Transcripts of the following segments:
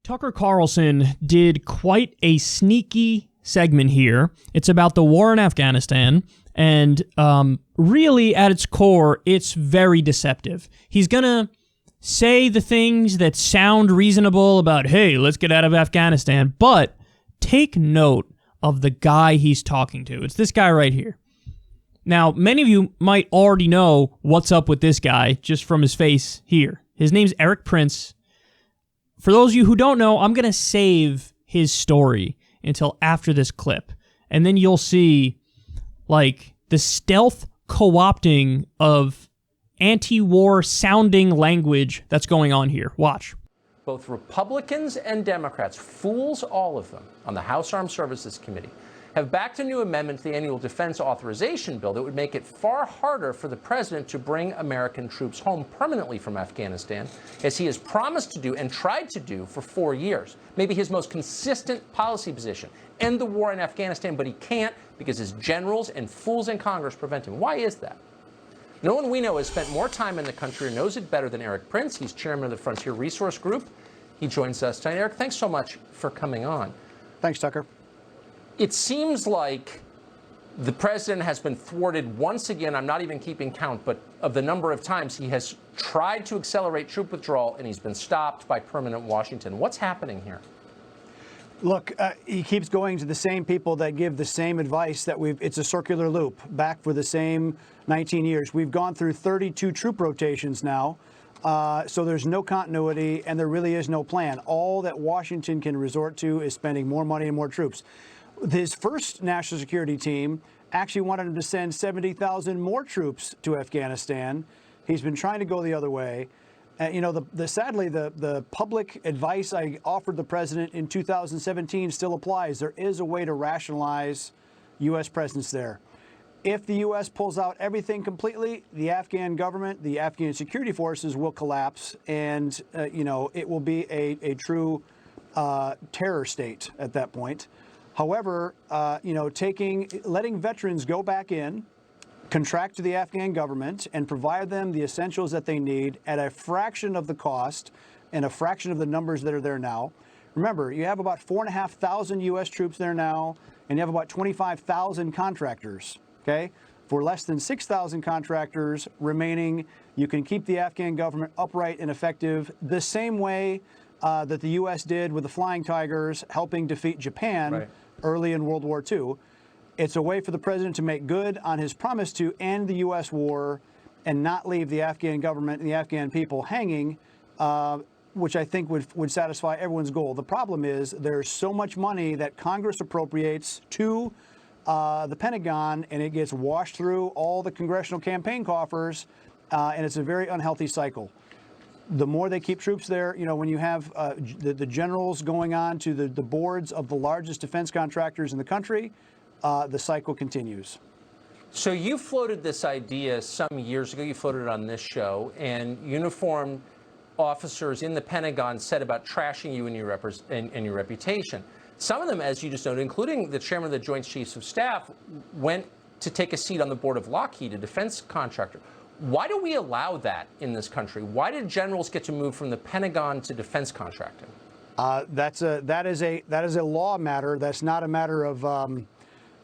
Tucker Carlson did quite a sneaky segment here. It's about the war in Afghanistan, and really at its core, it's very deceptive. He's going to say the things that sound reasonable about, hey, let's get out of Afghanistan, but take note of the guy he's talking to. It's this guy right here. Now, many of you might already know what's up with this guy just from his face here. His name's Eric Prince. For those of you who don't know, I'm going to save his story until after this clip. And then you'll see, like, the stealth co-opting of anti-war sounding language that's going on here. Watch. Both Republicans and Democrats, fools all of them, on the House Armed Services Committee, have backed a new amendment to the annual defense authorization bill that would make it far harder for the president to bring American troops home permanently from Afghanistan, as he has promised to do and tried to do for 4 years. Maybe his most consistent policy position. End the war in Afghanistan, but he can't because his generals and fools in Congress prevent him. Why is that? No one we know has spent more time in the country or knows it better than Eric Prince. He's chairman of the Frontier Resource Group. He joins us tonight. Eric, thanks so much for coming on. Thanks, Tucker. It seems like the president has been thwarted once again. I'm not even keeping count, but of the number of times he has tried to accelerate troop withdrawal and he's been stopped by permanent Washington. What's happening here? Look, he keeps going to the same people that give the same advice that it's a circular loop back for the same 19 years. We've gone through 32 troop rotations now. So there's no continuity and there really is no plan. All that Washington can resort to is spending more money and more troops. His first national security team actually wanted him to send 70,000 more troops to Afghanistan. He's been trying to go the other way. Sadly, the public advice I offered the president in 2017 still applies. There is a way to rationalize U.S. presence there. If the U.S. pulls out everything completely, the Afghan government, the Afghan security forces will collapse, and it will be a true terror state at that point. However, letting veterans go back in, contract to the Afghan government, and provide them the essentials that they need at a fraction of the cost and a fraction of the numbers that are there now. Remember, you have about 4,500 U.S. troops there now, and you have about 25,000 contractors. Okay, for less than 6,000 contractors remaining, you can keep the Afghan government upright and effective the same way that the U.S. did with the Flying Tigers helping defeat Japan early in World War II. It's a way for the president to make good on his promise to end the U.S. war and not leave the Afghan government and the Afghan people hanging, which I think would satisfy everyone's goal. The problem is there's so much money that Congress appropriates to the Pentagon, and it gets washed through all the congressional campaign coffers, and it's a very unhealthy cycle. The more they keep troops there, when you have the generals going on to the boards of the largest defense contractors in the country, the cycle continues. So you floated this idea some years ago. You floated it on this show, and uniformed officers in the Pentagon said about trashing you and your reputation. Some of them, as you just noted, including the chairman of the Joint Chiefs of Staff, went to take a seat on the board of Lockheed, a defense contractor. Why do we allow that in this country? Why did generals get to move from the Pentagon to defense contracting? That is a law matter. That's not a matter of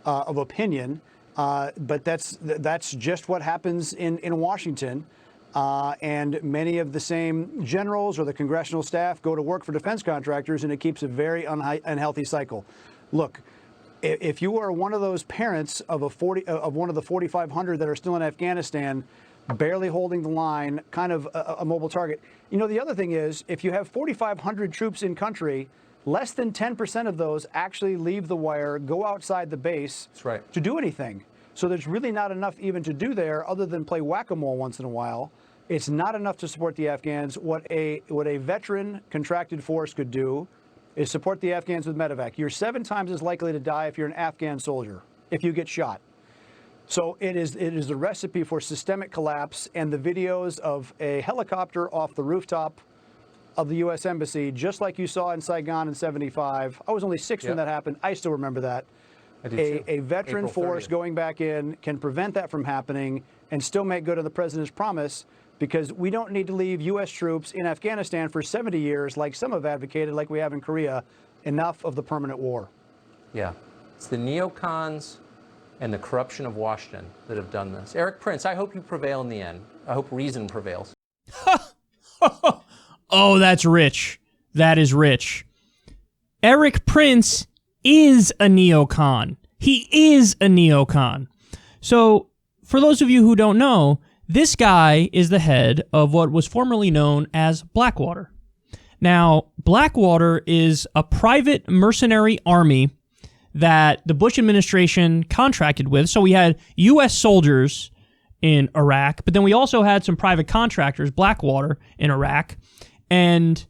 opinion. But that's just what happens in Washington. And many of the same generals or the congressional staff go to work for defense contractors, and it keeps a very unhealthy cycle. Look, if you are one of those parents of one of the 4,500 that are still in Afghanistan, barely holding the line, kind of a mobile target. The other thing is, if you have 4,500 troops in country, less than 10% of those actually leave the wire, go outside the base to do anything. So there's really not enough even to do there other than play whack-a-mole once in a while. It's not enough to support the Afghans. What a veteran contracted force could do is support the Afghans with medevac. You're 7 times as likely to die if you're an Afghan soldier, if you get shot. So it is a recipe for systemic collapse, and the videos of a helicopter off the rooftop of the U.S. Embassy, just like you saw in Saigon in '75. I was only 6 when that happened. I still remember that. A veteran force going back in can prevent that from happening and still make good on the president's promise, because we don't need to leave U.S. troops in Afghanistan for 70 years like some have advocated, like we have in Korea. Enough of the permanent war. Yeah. It's the neocons and the corruption of Washington that have done this. Eric Prince, I hope you prevail in the end. I hope reason prevails. Oh, that's rich. That is rich. Eric Prince is a neocon. He is a neocon. So, for those of you who don't know, this guy is the head of what was formerly known as Blackwater. Now, Blackwater is a private mercenary army that the Bush administration contracted with. So we had U.S. soldiers in Iraq, but then we also had some private contractors, Blackwater, in Iraq. And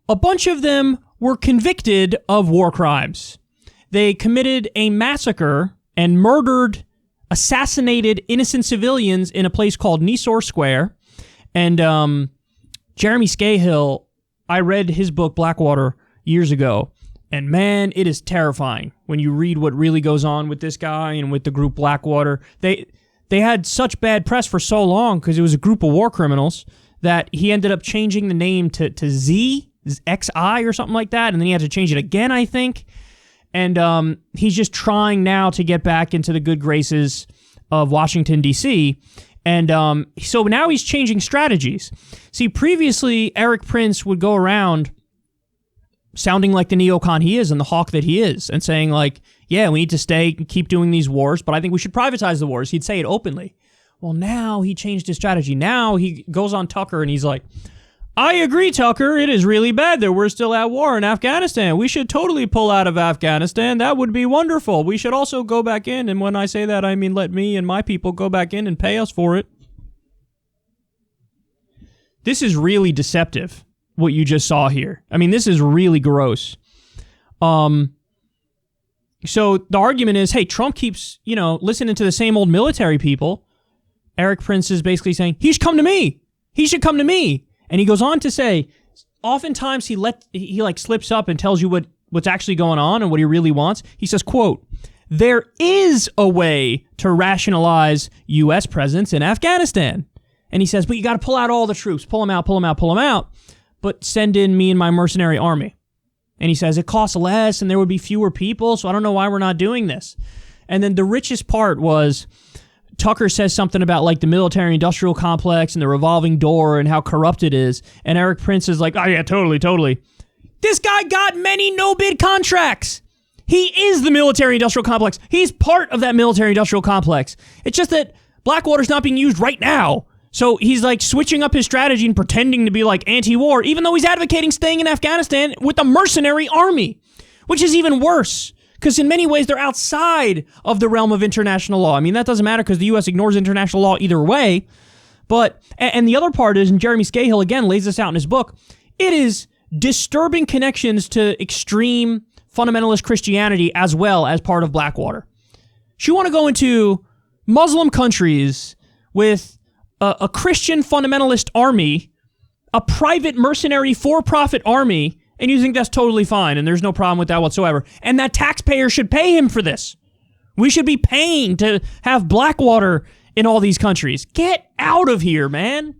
a bunch of them were convicted of war crimes. They committed a massacre and murdered, assassinated innocent civilians in a place called Nisour Square. And Jeremy Scahill, I read his book, Blackwater, years ago. And man, it is terrifying when you read what really goes on with this guy and with the group Blackwater. They had such bad press for so long because it was a group of war criminals that he ended up changing the name to XI or something like that. And then he had to change it again, I think. And he's just trying now to get back into the good graces of Washington, D.C., and so now he's changing strategies. See, previously, Eric Prince would go around sounding like the neocon he is and the hawk that he is and saying like, yeah, we need to stay and keep doing these wars, but I think we should privatize the wars. He'd say it openly. Well, now he changed his strategy. Now he goes on Tucker and he's like, I agree, Tucker. It is really bad that we're still at war in Afghanistan. We should totally pull out of Afghanistan. That would be wonderful. We should also go back in. And when I say that, I mean let me and my people go back in and pay us for it. This is really deceptive, what you just saw here. I mean, this is really gross. So the argument is, hey, Trump keeps, listening to the same old military people. Eric Prince is basically saying, he should come to me. He should come to me. And he goes on to say, oftentimes he slips up and tells you what's actually going on and what he really wants. He says, quote, there is a way to rationalize U.S. presence in Afghanistan. And he says, but you got to pull out all the troops, pull them out, but send in me and my mercenary army. And he says, it costs less and there would be fewer people, so I don't know why we're not doing this. And then the richest part was Tucker says something about like the military-industrial complex and the revolving door and how corrupt it is. And Eric Prince is like, oh yeah, totally. This guy got many no-bid contracts. He is the military-industrial complex. He's part of that military-industrial complex. It's just that Blackwater's not being used right now. So he's like switching up his strategy and pretending to be like anti-war, even though he's advocating staying in Afghanistan with a mercenary army, which is even worse. Because in many ways, they're outside of the realm of international law. I mean, that doesn't matter because the U.S. ignores international law either way. But, and the other part is, and Jeremy Scahill, again, lays this out in his book, it is disturbing connections to extreme fundamentalist Christianity as well as part of Blackwater. So you want to go into Muslim countries with a Christian fundamentalist army, a private mercenary for-profit army, and you think that's totally fine, and there's no problem with that whatsoever. And that taxpayer should pay him for this. We should be paying to have Blackwater in all these countries. Get out of here, man.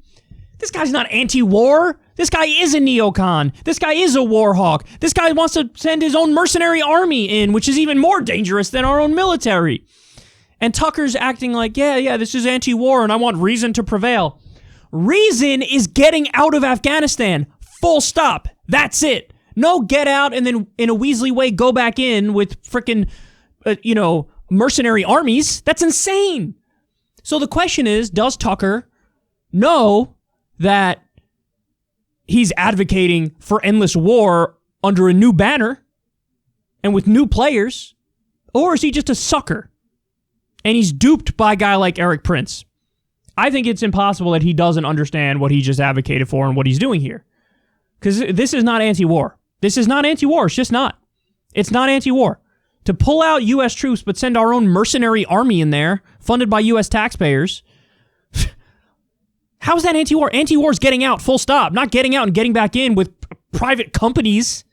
This guy's not anti-war. This guy is a neocon. This guy is a war hawk. This guy wants to send his own mercenary army in, which is even more dangerous than our own military. And Tucker's acting like, yeah, this is anti-war, and I want reason to prevail. Reason is getting out of Afghanistan. Full stop. That's it. No get out and then in a Weasley way go back in with frickin', mercenary armies. That's insane. So the question is, does Tucker know that he's advocating for endless war under a new banner and with new players? Or is he just a sucker? And he's duped by a guy like Eric Prince. I think it's impossible that he doesn't understand what he just advocated for and what he's doing here. Because this is not anti-war. This is not anti-war. It's just not. It's not anti-war. To pull out U.S. troops but send our own mercenary army in there, funded by U.S. taxpayers, how is that anti-war? Anti-war is getting out, full stop. Not getting out and getting back in with private companies.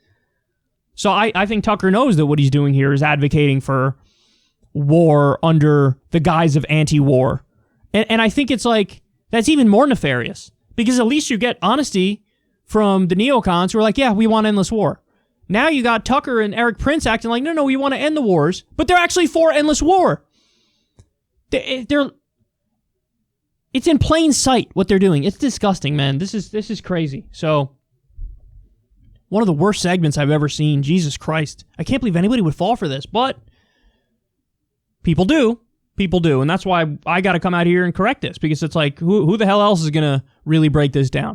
So I think Tucker knows that what he's doing here is advocating for war under the guise of anti-war. And I think it's like, that's even more nefarious. Because at least you get honesty from the neocons who are like, yeah, we want endless war. Now you got Tucker and Eric Prince acting like, no, we want to end the wars, but they're actually for endless war. They're it's in plain sight what they're doing. It's disgusting, man. This is crazy. So, one of the worst segments I've ever seen. Jesus Christ. I can't believe anybody would fall for this, but people do. People do. And that's why I got to come out here and correct this, because it's like, who the hell else is going to really break this down?